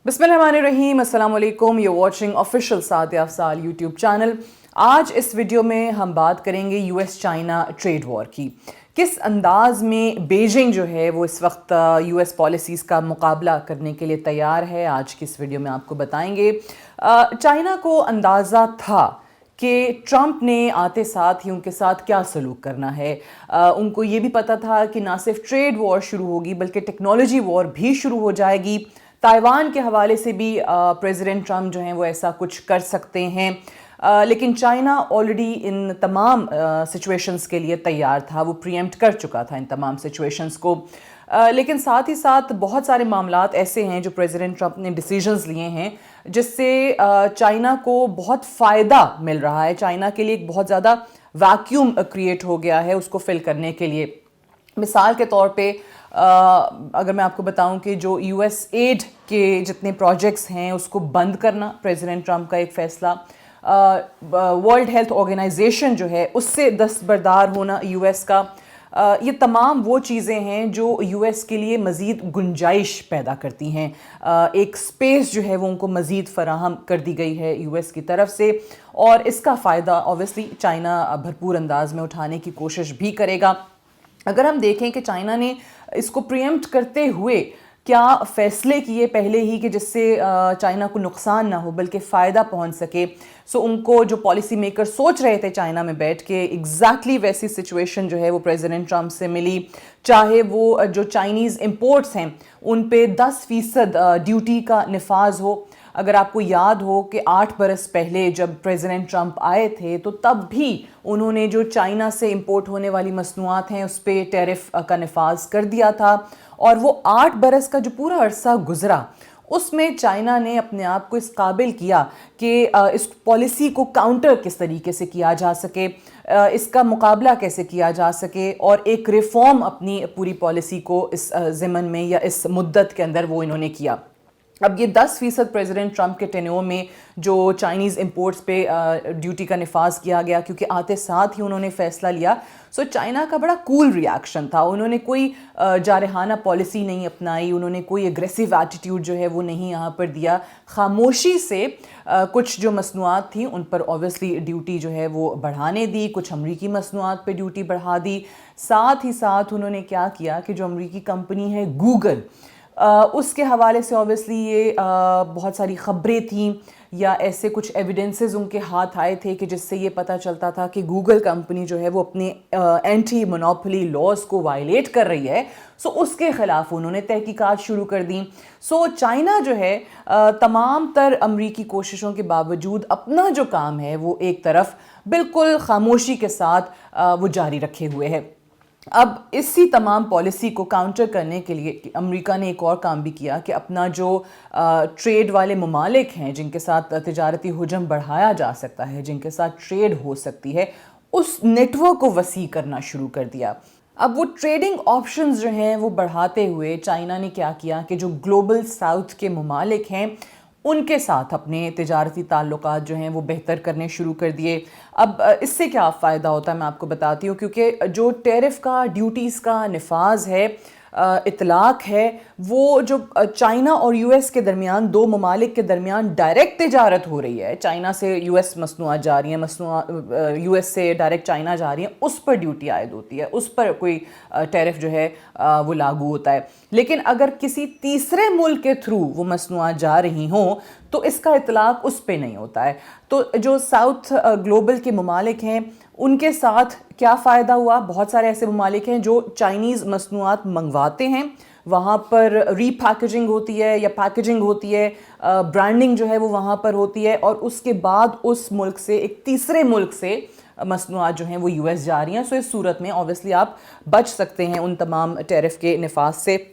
बिस्मिल्लाहिर्रहमानिर्रहीम, अस्सलाम वालेकुम। You watching official Saad Afsal YouTube channel. आज इस वीडियो में हम बात करेंगे यूएस चाइना ट्रेड वॉर की। किस अंदाज में बीजिंग जो है वो इस वक्त यूएस पॉलिसीज़ का मुकाबला करने के लिए तैयार है, आज की इस वीडियो में आपको बताएंगे। चाइना को अंदाज़ा था कि ट्रंप ने आते साथ ही उनके साथ क्या सलूक करना है। उनको ये भी पता था कि ना सिर्फ ट्रेड वॉर शुरू होगी बल्कि टेक्नोलॉजी वॉर भी शुरू हो जाएगी। ताइवान के हवाले से भी प्रेसिडेंट ट्रंप जो हैं वो ऐसा कुछ कर सकते हैं, लेकिन चाइना ऑलरेडी इन तमाम सिचुएशंस के लिए तैयार था, वो प्रीएम्प्ट कर चुका था इन तमाम सिचुएशंस को। लेकिन साथ ही साथ बहुत सारे मामलात ऐसे हैं जो प्रेसिडेंट ट्रंप ने डिसीजंस लिए हैं जिससे चाइना को बहुत फ़ायदा मिल रहा है। चाइना के लिए एक बहुत ज़्यादा वैक्यूम क्रिएट हो गया है उसको फिल करने के लिए। मिसाल के तौर पे अगर मैं आपको बताऊं कि जो यूएस एड के जितने प्रोजेक्ट्स हैं उसको बंद करना प्रेसिडेंट ट्रंप का एक फ़ैसला, वर्ल्ड हेल्थ ऑर्गेनाइजेशन जो है उससे दस्तबरदार होना यूएस का, ये तमाम वो चीज़ें हैं जो यूएस के लिए मज़ीद गुंजाइश पैदा करती हैं। एक स्पेस जो है वो उनको मज़ीद फ़राहम कर दी गई है यूएस की तरफ से, और इसका फ़ायदा ऑब्वियसली चाइना भरपूर अंदाज में उठाने की कोशिश भी करेगा। अगर हम देखें कि चाइना ने इसको प्रीएम्प्ट करते हुए क्या फ़ैसले किए पहले ही कि जिससे चाइना को नुकसान ना हो बल्कि फ़ायदा पहुंच सके, सो उनको जो पॉलिसी मेकर सोच रहे थे चाइना में बैठ के, एग्जैक्टली वैसी सिचुएशन जो है वो प्रेसिडेंट ट्रंप से मिली। चाहे वो जो चाइनीज़ इंपोर्ट्स हैं उन पे 10% ड्यूटी का निफाज हो। अगर आपको याद हो कि 8 बरस पहले जब प्रेसिडेंट ट्रंप आए थे तो तब भी उन्होंने जो चाइना से इंपोर्ट होने वाली मसनूआत हैं उस पर टैरिफ का निफाज कर दिया था, और वो 8 बरस का जो पूरा अरसा गुजरा उसमें चाइना ने अपने आप को इस काबिल किया कि इस पॉलिसी को काउंटर किस तरीके से किया जा सके, इसका मुकाबला कैसे किया जा सके, और एक रिफॉर्म अपनी पूरी पॉलिसी को इस ज़मन में या इस मुद्दत के अंदर वो इन्होंने किया। अब ये 10% प्रेसिडेंट ट्रंप के टेन्योर में जो चाइनीज़ इंपोर्ट्स पे ड्यूटी का निफाज किया गया, क्योंकि आते साथ ही उन्होंने फ़ैसला लिया, सो चाइना का बड़ा कूल रिएक्शन था। उन्होंने कोई जारहाना पॉलिसी नहीं अपनाई, उन्होंने कोई एग्रेसिव एटीट्यूड जो है वो नहीं यहाँ पर दिया। खामोशी से कुछ जो मसनूआत थी उन पर ऑब्वियसली ड्यूटी जो है वो बढ़ाने दी, कुछ अमरीकी मसनूआत पे ड्यूटी बढ़ा दी। साथ ही साथ उन्होंने क्या किया कि जो अमरीकी कंपनी है गूगल, उसके हवाले से ऑब्वियसली ये बहुत सारी ख़बरें थीं या ऐसे कुछ एविडेंसेस उनके हाथ आए थे कि जिससे ये पता चलता था कि गूगल कंपनी जो है वो अपने एंटी मोनोपोली लॉज को वायलेट कर रही है। सो उसके ख़िलाफ़ उन्होंने तहकीकात शुरू कर दी। सो चाइना जो है तमाम तर अमरीकी कोशिशों के बावजूद अपना जो काम है वो एक तरफ बिल्कुल खामोशी के साथ वो जारी रखे हुए है। अब इसी तमाम पॉलिसी को काउंटर करने के लिए अमेरिका ने एक और काम भी किया कि अपना जो ट्रेड वाले ममालिक हैं जिनके साथ तिजारती हुजम बढ़ाया जा सकता है, जिनके साथ ट्रेड हो सकती है, उस नेटवर्क को वसी करना शुरू कर दिया। अब वो ट्रेडिंग ऑप्शंस जो हैं वो बढ़ाते हुए चाइना ने क्या किया कि जो ग्लोबल साउथ के ममालिक हैं उनके साथ अपने तिजारती ताल्लुकात जो हैं वो बेहतर करने शुरू कर दिए। अब इससे क्या फ़ायदा होता है मैं आपको बताती हूँ, क्योंकि जो टैरिफ का ड्यूटीज़ का निफाज है, इतलाक़ है, वो जो चाइना और यूएस के दरमियान, दो ममालिक के दरमियान डायरेक्ट तिजारत हो रही है, चाइना से यूएस मसनूआत जा रही हैं, यूएस से डायरेक्ट चाइना जा रही हैं, उस पर ड्यूटी आयद होती है, उस पर कोई टैरिफ जो है वो लागू होता है। लेकिन अगर किसी तीसरे मुल्क के थ्रू वो मसनूआत जा रही हों तो इसका इतलाक़ उस पर नहीं होता है। तो जो साउथ ग्लोबल के ममालिक हैं उनके साथ क्या फ़ायदा हुआ, बहुत सारे ऐसे ममालिक हैं जो चाइनीज़ मसनूआत मंगवाते हैं, वहाँ पर रीपैकेजिंग होती है या पैकेजिंग होती है, ब्रांडिंग जो है वो वहाँ पर होती है, और उसके बाद उस मुल्क से एक तीसरे मुल्क से मसनूआत जो हैं वो यूएस जा रही हैं। सो इस सूरत में ऑब्वियसली आप बच सकते हैं उन तमाम टैरिफ के निफाज से।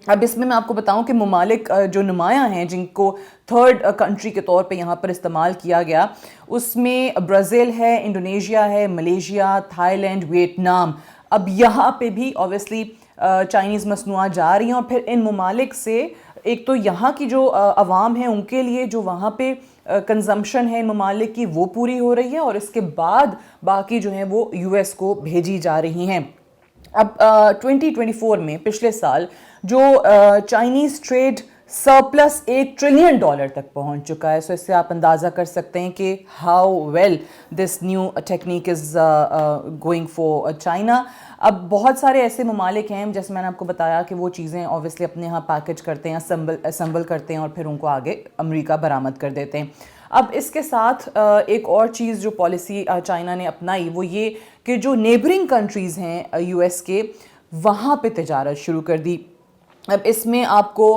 अब इसमें मैं आपको बताऊं कि ममालिक जो नुमायां हैं जिनको थर्ड कंट्री के तौर पे यहाँ पर इस्तेमाल किया गया, उसमें ब्राज़ील है, इंडोनेशिया है, मलेशिया, थाईलैंड, वियतनाम। अब यहाँ पे भी ऑब्वियसली चाइनीज़ मसनूआत जा रही हैं, और फिर इन ममालिक से एक तो यहाँ की जो अवाम है उनके लिए जो वहाँ पे कंजम्पशन है इन ममालिक की वो पूरी हो रही है, और इसके बाद बाकी जो है वो यूएस को भेजी जा रही हैं। अब 2024 में पिछले साल जो चाइनीज़ ट्रेड सरप्लस $1 ट्रिलियन तक पहुंच चुका है। सो इससे आप अंदाज़ा कर सकते हैं कि how well this new technique is going for China. अब बहुत सारे ऐसे ममालिक हैं, जैसे मैंने आपको बताया, कि वो चीज़ें ऑब्वियसली अपने यहाँ पैकेज करते हैं, असम्बल करते हैं और फिर उनको आगे अमेरिका बरामद कर देते हैं। अब इसके साथ एक और चीज़ जो पॉलिसी चाइना ने अपनाई वो ये कि जो नेबरिंग कंट्रीज़ हैं यूएस के, वहाँ पे तिजारत शुरू कर दी। अब इसमें आपको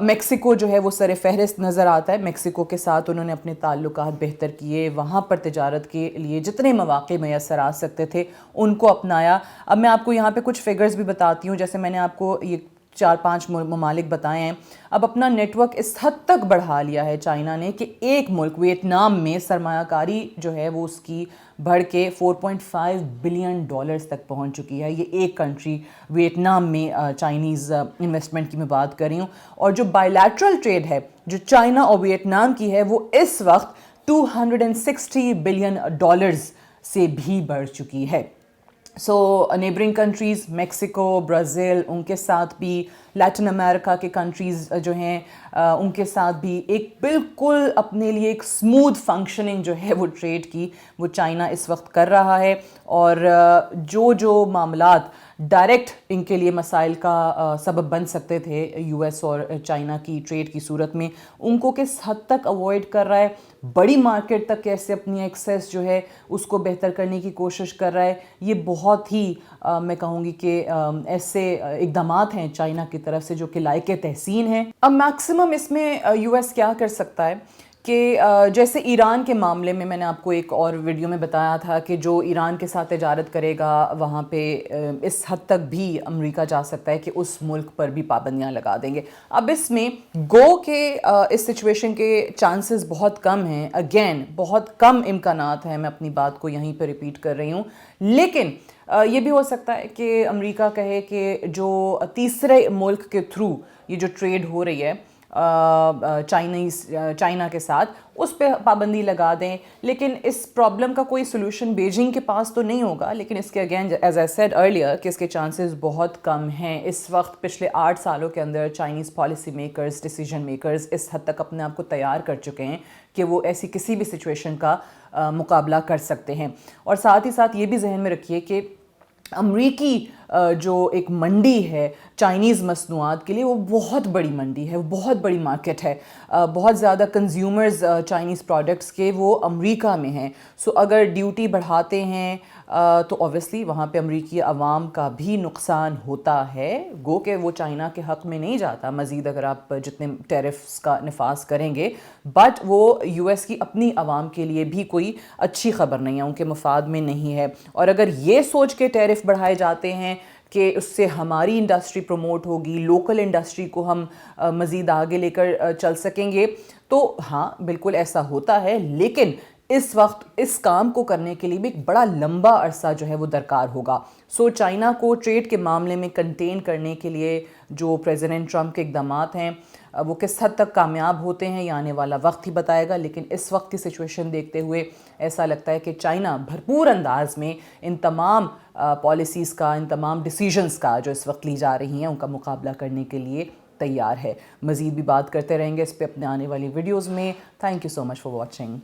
मेक्सिको जो है वो सर फहरिस्त नज़र आता है। मेक्सिको के साथ उन्होंने अपने ताल्लुकात बेहतर किए, वहाँ पर तिजारत के लिए जितने मौक़े मैसर आ सकते थे उनको अपनाया। अब मैं आपको यहाँ पे कुछ फिगर्स भी बताती हूँ, जैसे मैंने आपको ये 4-5 ममालिक बताए हैं। अब अपना नेटवर्क इस हद तक बढ़ा लिया है चाइना ने कि एक मुल्क वियतनाम में सरमायाकारी जो है वो उसकी बढ़ के $4.5 बिलियन तक पहुंच चुकी है। ये एक कंट्री वियतनाम में चाइनीज़ इन्वेस्टमेंट की मैं बात कर रही हूँ। और जो बायलैटरल ट्रेड है जो चाइना और वियतनाम की है वो इस वक्त $260 बिलियन से भी बढ़ चुकी है। सो नेबरिंग कंट्रीज़ मेक्सिको, ब्राज़ील, उनके साथ भी लैटिन अमेरिका के कंट्रीज़ जो हैं उनके साथ भी एक बिल्कुल अपने लिए एक स्मूथ फंक्शनिंग जो है वो ट्रेड की वो चाइना इस वक्त कर रहा है। और जो मामलात डायरेक्ट इनके लिए मसाइल का सबब बन सकते थे यूएस और चाइना की ट्रेड की सूरत में, उनको किस हद तक अवॉइड कर रहा है, बड़ी मार्केट तक कैसे अपनी एक्सेस जो है उसको बेहतर करने की कोशिश कर रहा है। ये बहुत ही मैं कहूँगी कि ऐसे इक़दामात हैं चाइना की तरफ से जो कि लायक तहसीन है। अब मैक्सिमम इसमें यूएस क्या कर सकता है कि जैसे ईरान के मामले में मैंने आपको एक और वीडियो में बताया था कि जो ईरान के साथ तिजारत करेगा वहाँ पे इस हद तक भी अमेरिका जा सकता है कि उस मुल्क पर भी पाबंदियाँ लगा देंगे। अब इसमें गो के इस सिचुएशन के चांसेस बहुत कम हैं, अगेन बहुत कम इम्कानात हैं। मैं अपनी बात को यहीं पर रिपीट कर रही हूँ, लेकिन ये भी हो सकता है कि अमेरिका कहे कि जो तीसरे मुल्क के थ्रू ये जो ट्रेड हो रही है चाइना के साथ, उस पे पाबंदी लगा दें। लेकिन इस प्रॉब्लम का कोई सोल्यूशन बीजिंग के पास तो नहीं होगा, लेकिन इसके again as I said earlier कि इसके चांसेस बहुत कम हैं। इस वक्त पिछले 8 सालों के अंदर Chinese policy makers, decision makers इस हद तक अपने आप को तैयार कर चुके हैं कि वो ऐसी किसी भी सिचुएशन का मुकाबला कर सकते हैं। और साथ ही साथ ये भी जहन में रखिए कि अमरीकी जो एक मंडी है चाइनीज़ मसनूआत के लिए, वो बहुत बड़ी मंडी है, वो बहुत बड़ी मार्केट है। बहुत ज़्यादा कंज्यूमर्स चाइनीज़ प्रोडक्ट्स के वो अमरीका में हैं। सो अगर ड्यूटी बढ़ाते हैं तो ऑब्वियसली वहाँ पे अमरीकी अवाम का भी नुकसान होता है। गो के वो चाइना के हक़ में नहीं जाता मज़ीद अगर आप जितने टैरिफ्स का नफाज करेंगे, बट वो यूएस की अपनी अवाम के लिए भी कोई अच्छी ख़बर नहीं है, उनके मुफाद में नहीं है। और अगर ये सोच के टैरिफ बढ़ाए जाते हैं कि उससे हमारी इंडस्ट्री प्रमोट होगी, लोकल इंडस्ट्री को हम मज़ीद आगे लेकर चल सकेंगे, तो हाँ बिल्कुल ऐसा होता है। लेकिन इस वक्त इस काम को करने के लिए भी एक बड़ा लंबा अरसा जो है वो दरकार होगा। सो चाइना को ट्रेड के मामले में कंटेन करने के लिए जो प्रेसिडेंट ट्रंप के इक़दामात हैं वो किस हद तक कामयाब होते हैं ये आने वाला वक्त ही बताएगा। लेकिन इस वक्त की सिचुएशन देखते हुए ऐसा लगता है कि चाइना भरपूर अंदाज में इन तमाम पॉलिसीज़ का, इन तमाम डिसीजंस का जो इस वक्त ली जा रही हैं उनका मुकाबला करने के लिए तैयार है। मज़ीद भी बात करते रहेंगे इस पर अपने आने वाली वीडियोज़ में। Thank you so much for watching.